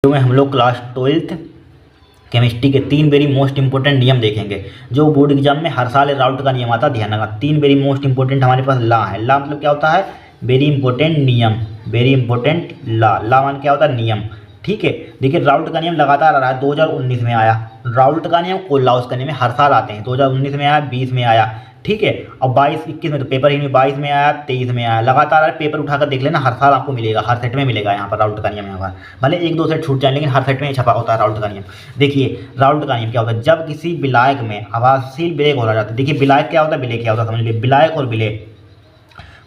में हम लोग क्लास 12th केमिस्ट्री के 3 वेरी मोस्ट इंपॉर्टेंट नियम देखेंगे जो बोर्ड एग्जाम में हर साल राउट का नियम आता है। ध्यान रखना, 3 वेरी मोस्ट इंपॉर्टेंट हमारे पास ला है। ला मतलब क्या होता है? वेरी इंपॉर्टेंट नियम, वेरी इंपॉर्टेंट ला। ला मान क्या होता है? नियम। ठीक है, देखिए राउट का नियम लगातार आ रहा है। 2019 में आया राउट का नियम, कोल्हाउस का नियम हर साल आते हैं। 2019 में आया, 20 में आया, ठीक है, और 22-21 में तो पेपर ही में 22 में आया, 23 में आया। लगातार पेपर उठाकर देख लेना, हर साल आपको मिलेगा, हर सेट में मिलेगा यहाँ पर राउट का नियम। यहाँ पर भले 1-2 सेट छूट जाए लेकिन हर सेट में छपा होता है राउट का नियम। देखिए राउट का नियम क्या होता है? जब किसी विलायक में आवासीय विलेय घोला जाता है। देखिए विलायक क्या होता है, विलेय क्या होता है, समझ लीजिए। विलायक और विलेय,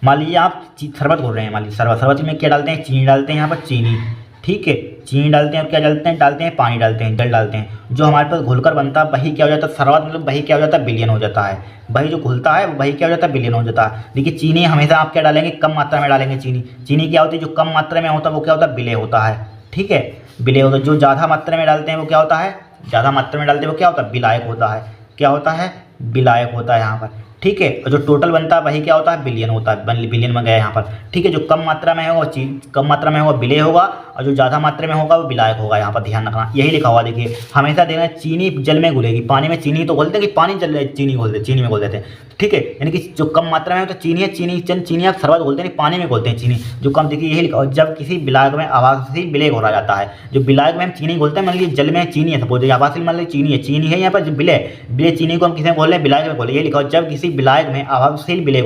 मान लीजिए आप शरबत घोल रहे हैं, मान लीजिए शरबत में क्या डालते हैं? चीनी डालते हैं, यहाँ पर चीनी, ठीक है, चीनी डालते हैं और क्या डालते हैं पानी डालते हैं, जल डालते हैं। जो हमारे पास घुलकर बनता है वही क्या हो जाता है? शरबत। मतलब वही क्या हो जाता है? विलयन हो जाता है। वही जो घुलता है वही क्या हो जाता है? विलयन हो जाता है। देखिए चीनी हमेशा आप क्या डालेंगे? कम मात्रा में डालेंगे। चीनी क्या होती है? जो कम मात्रा में होता है वो क्या होता है? विलय होता है, ठीक है, विलय होता है। जो ज़्यादा मात्रा में डालते हैं वो क्या होता है? ज़्यादा मात्रा में डालते हैं वो क्या होता है? विलायक होता है। क्या होता है? विलायक होता है यहाँ पर, ठीक है। और जो टोटल बनता है वही क्या होता है? विलयन होता है। विलयन में गया यहाँ पर, ठीक है। जो कम मात्रा में होगा कम मात्रा में होगा विलय होगा, और जो ज़्यादा मात्रा में होगा वो विलायक होगा। यहाँ पर ध्यान रखना, यही लिखा हुआ देखिए। हमेशा देखना चीनी जल में घुलेगी, पानी में चीनी तो घोलते हैं कि पानी जल चीनी घोलते, चीनी में घोल देते हैं, ठीक है। यानी कि जो कम मात्रा में हो तो चीनी है, चीनी आप शरबत घोलते हैं, पानी में घोलते हैं चीनी। जो कम, देखिए यही लिखा। और जब किसी विलायक में आवासीय विलय घोला जाता है, जो विलायक में हम चीनी घोलते हैं, मान लीजिए जल में चीनी है, सपोज आवासीय मान लीजिए चीनी है यहाँ पर विलय चीनी को हम किसमें घोल रहे हैं? विलायक में घोले। ये लिखा। जब किसी विलायक में आवासीय विलय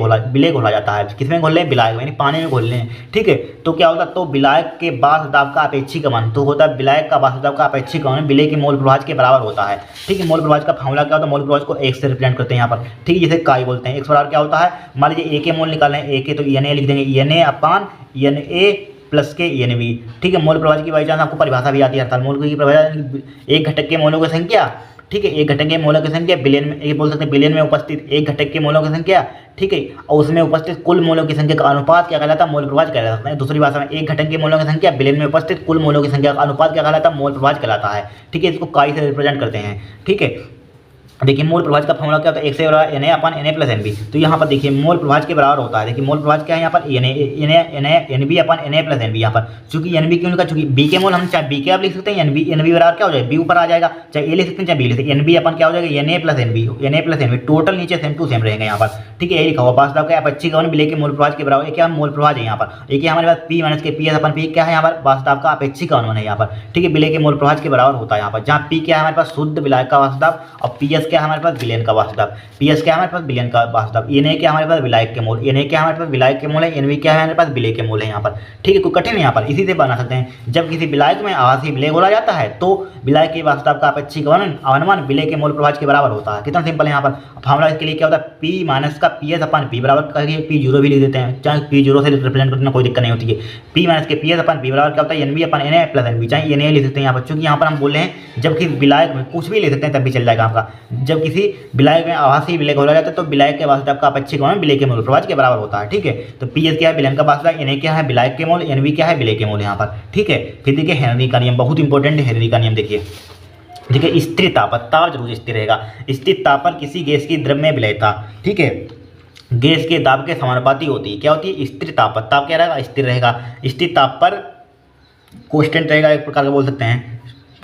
घोला जाता है, किसमें घोल रहे हैं? विलायक में, यानी पानी में घोल रहे हैं, ठीक है। तो क्या होता है? तो विलायक के वाष्प दाब का अपेक्षिक मान, तो होता है विलायक का वाष्प दाब का अपेक्षिक मान विलय के मोल प्रभाज के बराबर होता है, ठीक है। मोल प्रभाज का फॉर्मूला क्या होता है? मोल प्रभाज को 1 से रिप्रेजेंट करते हैं यहाँ पर, ठीक है, जैसे काई बोलते हैं। 1 बराबर क्या होता है? मान लीजिए ए के मोल निकालना है, ए के तो Na लिख देंगे, Na अपान Na प्लस के Nv, ठीक है। मोल प्रभाज की बाई चांस आपको परिभाषा भी आती है हर साल। मोल की परिभाषा एक घटक के मोलों की संख्या, ठीक है, एक घटक के मोलों की संख्या बिलियन में, ये बोल सकते हैं बिलियन में उपस्थित एक घटक के मोलों की संख्या, ठीक है, और उसमें उपस्थित कुल मोलों की संख्या का अनुपात क्या कहलाता है? मोल प्रभाज कहलाता है। दूसरी भाषा में एक घटक के मोलों की संख्या बिलियन में उपस्थित कुल मोलों की संख्या का अनुपात क्या कहलाता है? मोल प्रभाज कहलाता है, ठीक है। इसको काई से रिप्रेजेंट करते हैं, ठीक है। देखिए मोल प्रभाज का फॉर्मूला क्या होता है? 1 से बराबर Na अपन Na प्लस Nb। तो यहाँ पर देखिए मोल प्रभाज के बराबर होता है। देखिए मोल प्रभाज क्या है यहाँ पर? Nb अपन Na प्लस Nb। यहाँ पर चूंकि Nb क्यों लिखा? चूंकि B के मोल हम चाहे B के आप लिख सकते हैं, Nb बराबर क्या हो जाएगा? B ऊपर आ जाएगा, चाहे A लिख सकते हैं चाहे B लिख सकते हैं। Nb अपन क्या हो जाएगा? Na प्लस Nb, टोटल नीचे सेम टू सेम रहेंगे यहाँ पर, ठीक है। यही लिखा हुआ वाष्प दाब का अपेक्षिक मान विलय के मोल प्रभाज के बराबर। क्या मोल प्रभाज है यहाँ पर? एक हमारे पास P माइनस के Ps अपन P क्या है यहाँ पर? वाष्प दाब का अपेक्षिक मान है यहाँ पर, ठीक है, विलय के मोल प्रभाज के बराबर होता है यहाँ पर। जहाँ P क्या है हमारे पास? शुद्ध विलायक का वाष्प दाब, और Ps क्या है हमारे पास? विलयन वाष्प दाब। Ps क्या है हमारे पास? विलयन का वाष्प दाब। Na क्या हमारे पास? विलायक के मोल। Na क्या हमारे पास? विलायक के मोल है। Nv क्या है हमारे पास? विलय के मोल है यहाँ पर, ठीक है। कोई कठिन है यहाँ पर, इसी से बना सकते हैं। जब किसी विलायक में आवासीय विलय घोला जाता है तो विलायक के वाष्प दाब का अपेक्षिक अनुमान विलय के मोल प्रभाज के बराबर होता है। कितना सिंपल है यहाँ पर। फॉर्मूला इसके लिए क्या होता है? P माइनस का Ps अपन P बराबर करके P0 भी लिख देते हैं, चाहे P0 से रिप्रेजेंट करना कोई दिक्कत नहीं होती है। P माइनस के Ps अपन P बराबर क्या होता है? Nv अपन Na प्लस Nb, चाहे Na लिख सकते हैं यहाँ पर, चूंकि यहाँ पर हम बोल रहे हैं जब किसी विलायक में कुछ भी ले सकते हैं तब भी चल जाएगा आपका। जब किसी विलायक में आवासीय विलय घोला जाता है तो विलायक के वाष्प दाब का अपेक्षिक मान विलय के मोल प्रभाज के बराबर होता है, ठीक है। तो Ps क्या है? विलयन का वाष्प दाब, Na क्या है? विलायक के मोल, Nv क्या है? विलय के मोल यहाँ पर, ठीक है। फिर देखिए हेनरी का नियम, बहुत इंपॉर्टेंट है हेनरी का नियम। देखिए स्थिर ताप, ताप जरूर स्थिर रहेगा। स्थिर ताप पर किसी गैस की द्रव्य विलयता, ठीक है, गैस के दाब के समानुपाती होती है। क्या होती है? स्थिर ताप पर। ताप क्या रहेगा? स्थिर रहेगा। स्थिर ताप पर कांस्टेंट रहेगा, एक प्रकार का बोल सकते हैं,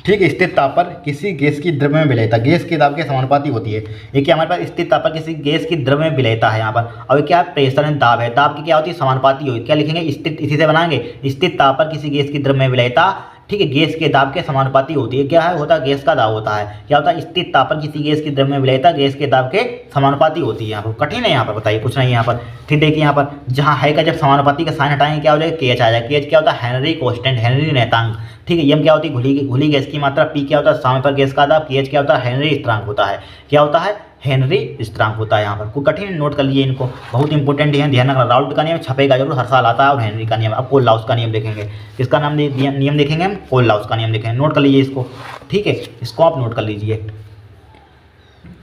ठीक है। स्थिर ताप पर किसी गैस की द्रव्य में विलयता गैस के दाब के समानुपाती होती है। ये क्या हमारे पास? स्थिर ताप पर किसी गैस की द्रव्य में विलयता है यहाँ पर। और क्या है? प्रेशर एंड दाब है। दाब की क्या होती है? समानुपाती होती है। क्या लिखेंगे? स्थिर, इसी से बनाएंगे। स्थिर ताप पर किसी गैस की द्रव्य में विलयता, ठीक है, गैस के दाब के समानुपाती होती है। क्या है? होता है गैस का दाब होता है। क्या होता है? स्थिर ताप पर किसी गैस की द्रव्य में विलयता गैस के दाब के समानुपाती होती है। यहाँ पर कठिन है, यहाँ पर बताइए, कुछ नहीं यहाँ पर। फिर देखिए यहाँ पर जहाँ है का जब समानुपाती का साइन हटाएंगे क्या हो जाएगा? KH आ जाएगा। KH क्या होता है? हेनरी कांस्टेंट, हेनरी नियतांक, ठीक है। M क्या होती है? घुली गैस की मात्रा। P क्या होता है? समय पर गैस का दाब। KH क्या होता है? हेनरी स्थिरांक होता है। क्या होता है? हेनरी स्थिरांक होता है यहाँ पर। कोई कठिन नोट कर लीजिए इनको, बहुत इंपॉर्टेंट है, ध्यान रखना। राउल्ट का नियम छपेगा जरूर, हर साल आता है। और हेनरी का नियम, अब कोल्हाउस का नियम देखेंगे। किसका नाम नियम देखेंगे हम? कोल्हाउस का नियम देखेंगे। नोट कर लीजिए इसको, ठीक है, इसको आप नोट कर लीजिए।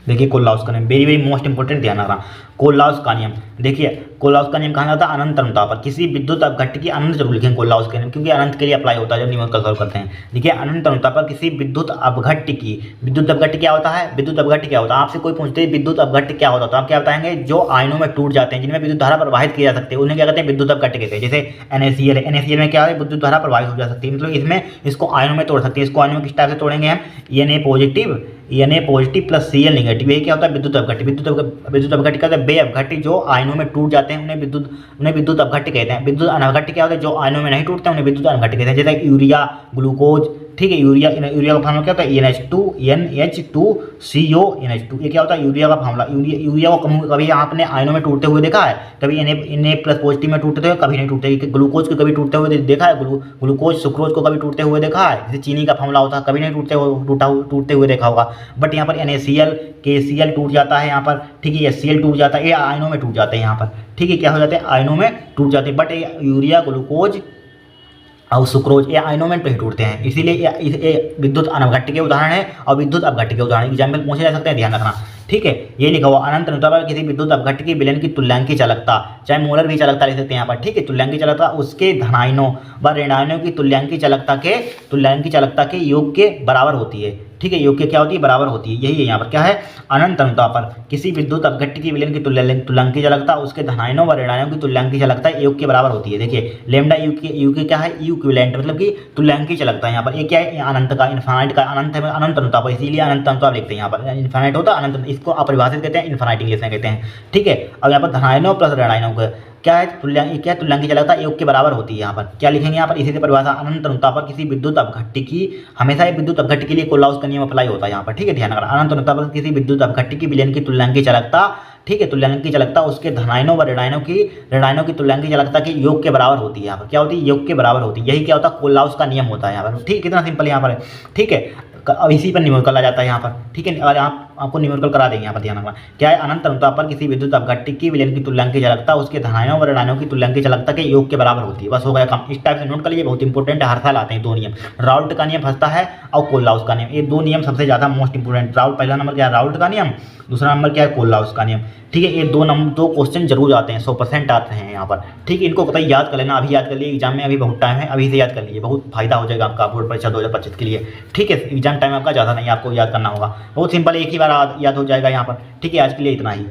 देखिए कोल्हाउस का नियम वेरी मोस्ट इंपॉर्टेंट, ध्यान रखना। कोल्लाउस का नियम, देखिए कोल्लाउस का नियम कहा जाता है अनंत अनुता पर किसी विद्युत अपघट्ट की, अनंत जरूर लिखेंगे कोल्लाउस का नियम क्योंकि अनंत के लिए अप्लाई होता है जब न्यूमेरिकल सॉल्व करते हैं। देखिए अनंत अनुता पर किसी विद्युत अपघट्ट की, विद्युत अपघट्ट क्या होता है, विद्युत अपघट्ट क्या होता है, आपसे कोई पूछते हैं विद्युत अपघट्ट क्या होता है तो आप क्या बताएंगे, जो आयनों में टूट जाते हैं, जिनमें विद्युत धारा प्रवाहित की जा सकती है उन्हें क्या कहते हैं, विद्युत अपघट्ट कहते हैं। जैसे NaCl है, NaCl में क्या है, विद्युत धारा प्रवाहित हो जा सकती है, मतलब इसमें इसको आयनों में तोड़ सकते हैं। इसको आयनों में किस टाइप से तोड़ेंगे हम, Na positive plus Cl negative, यही क्या होता है, विद्युत अपघट्ट। विद्युत अपघट्ट क्या होता है, बे अपघट्ट जो आयनों में टूट जाते हैं उन्हें विद्युत अपघट्ट कहते हैं। विद्युत अनघट्ट क्या होता है, जो आयनों में नहीं टूटते उन्हें विद्युत अनघट्ट कहते हैं। जैसे यूरिया, ग्लूकोज, ठीक है, यूरिया का फार्मूला क्या होता है, NH2CO NH2, ये क्या होता है, यूरिया का फार्मूला। यूरिया को कभी आपने आयनों में टूटते हुए देखा है, कभी Na प्लस पॉजिटिव में टूटते हुए कभी नहीं टूटते। ग्लूकोज को कभी टूटते हुए देखा है, ग्लूकोज सुक्रोज को कभी टूटते हुए देखा है, जैसे चीनी का फार्मूला होता है, कभी नहीं टूटते हुए देखा होगा। बट यहाँ पर NaCl KCl टूट जाता है यहाँ पर, ठीक है, HCl टूट जाता है, ये आयनों में टूट जाते हैं यहाँ पर, ठीक है, क्या हो जाते हैं, आयनों में टूट जाते हैं। बट यूरिया, ग्लूकोज और सुक्रोज ये आयनों में नहीं टूटते हैं, इसीलिए ये विद्युत अनघट्ट के उदाहरण है और विद्युत अपघट्ट के उदाहरण एग्जाम्पल पूछे जा सकते हैं, ध्यान रखना, ठीक है। ये लिखा हुआ अनंत अनुता पर किसी विद्युत अपघट्ट की विलयन की तुल्यांकी चालकता, चाहे मोलर भी चालकता लिख सकते हैं यहाँ पर, ठीक है, तुल्यांकी चालकता उसके धनायनों व ऋणायनों की तुल्यांकी चालकता के योग के बराबर होती है, ठीक है, योग के क्या होती है, बराबर होती है। यही है यहाँ पर क्या है, अनंत अनुता पर किसी विद्युत अपघट्ट की विलयन की तुल्यांकी चालकता उसके धनायनों व ऋणायनों की तुल्यांकी चालकता योग के बराबर होती है। देखिए लैम्डा यू की क्या है, यू इक्विवेलेंट मतलब कि तुल्यांकी चालकता यहाँ पर, ये क्या है, अनंत का, इन्फाइनाइट का, अनंत है अनंत अनुता पर, इसीलिए अनंत अनुता लिखते हैं यहाँ पर, इन्फाइनाइट होता है अनंत, इसको अपरिभाषित कहते हैं, इन्फाइनाइट इंग्लिश में कहते हैं, ठीक है। अब यहाँ पर धनायनों प्लस ऋणायनों का क्या है, तुल्यांकी चालकता योग के बराबर होती है। यहाँ पर क्या लिखेंगे, यहाँ पर इसी से परिभाषा अनंत अनुता पर किसी विद्युत अपघट्ट की, हमेशा एक विद्युत अपघट्ट के लिए कोल्लाउस का नियम अप्लाई होता है यहाँ पर, ठीक है, ध्यान रखना। अनंत अनुता पर किसी विद्युत अपघट्ट की विलयन की तुल्यांकी चालकता, ठीक है, तुल्यांकी चालकता उसके धनायनों व ऋणायनों की तुल्यांकी चालकता के योग के बराबर होती है। यहाँ पर क्या होती है, योग के बराबर होती है, यही क्या होता है, कोल्लाउस का नियम होता है यहाँ पर, ठीक, कितना सिंपल यहाँ पर है, ठीक है। अब इसी पर न्यूमेरिकल आ जाता है यहाँ पर, ठीक है, और आपको न्यूमेरिकल करा देंगे यहाँ पर, ध्यान रखना। क्या है, अनंत अनुता पर किसी विद्युत अपघट्ट की विलयन की तुल्यांकी चालकता उसके धनायनों व ऋणायनों की तुल्यांकी चालकता के योग के बराबर होती है। बस हो गया काम, इस टाइप से नोट कर लीजिए, बहुत इंपॉर्टेंट है, हर साल आते हैं दो नियम, राउल्ट का नियम फंसता है और कोल्लाउस का नियम, ये दो नियम सबसे ज़्यादा मोस्ट इंपोर्टेंट। पहला नंबर क्या है, राउल्ट का नियम, दूसरा नंबर क्या है, कोल्लाउस का नियम, ठीक है। ये दो क्वेश्चन जरूर आते हैं, 100% आते हैं यहाँ पर, ठीक है, इनको पता ही याद कर लेना, अभी याद कर लिए, एग्जाम में अभी बहुत टाइम है, अभी से याद कर लीजिए, बहुत फायदा हो जाएगा आपका बोर्ड परीक्षा 2025 के लिए, ठीक है। एग्जाम टाइम आपका ज़्यादा नहीं, आपको याद करना होगा, बहुत सिंपल, एक ही बार याद हो जाएगा यहाँ पर, ठीक है। आज के लिए इतना ही।